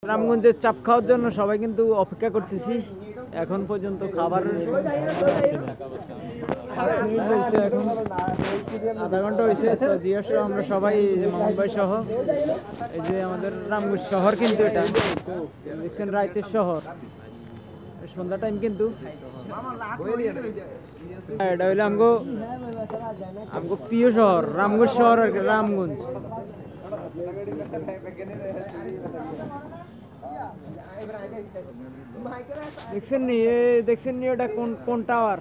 রামগঞ্জের চাপ খাওয়ার জন্য সবাই কিন্তু অপেক্ষা করতেছি। এখন পর্যন্ত খাবার 5 মিনিট বলছে, এখন আধা ঘন্টা হয়েছে। তো জিয়াস আমরা সবাই মুম্বাই সহ এই যে আমাদের রামগঞ্জ শহর, কিন্তু এটা দেখছেন রাইতের শহর, সন্ধ্যা টাইম কিন্তু। এটা হইলে আমগো প্রিয় শহর রামগঞ্জ শহর আর কি, রামগঞ্জ। দেখছেন নি ওটা কোন টাওয়ার?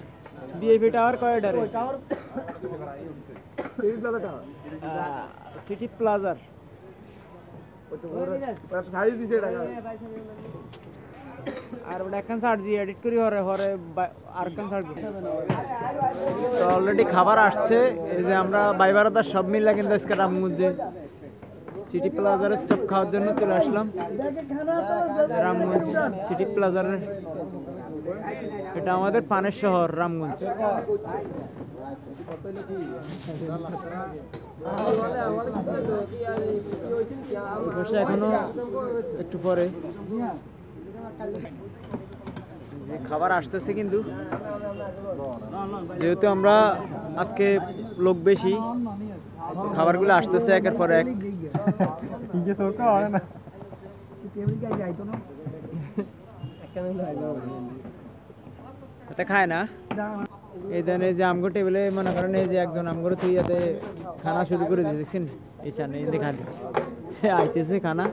বিআইপি টাওয়ার কয়টা রে? সিটি প্লাজার। আর ওটা একখান ছাড় দিয়ে এডিট করি হরে হরে আর একখান ছাড় দিই। তো অলরেডি খাবার আসছে। এই যে আমরা বাইবারাদার সব মিললে কিন্তু আজকে রামগঞ্জে সিটি প্লাজারের চাপ খাওয়ার জন্য চলে আসলাম। রামগঞ্জ সিটি প্লাজারের, এটা আমাদের পানের শহর রামগঞ্জ। এখনো একটু পরে খাবার আসতেছে, কিন্তু যেহেতু আমরা আজকে লোক বেশি, খাবারগুলো আসতেছে একের পর এক। এটা খায় না এই ধরনের যে আমগো টেবিলে মনে করেন এই যে একজন আমগো তুই যাতে খানা শুরু করে দিয়েছেন এই সামনে খালি আইতেছে খানা।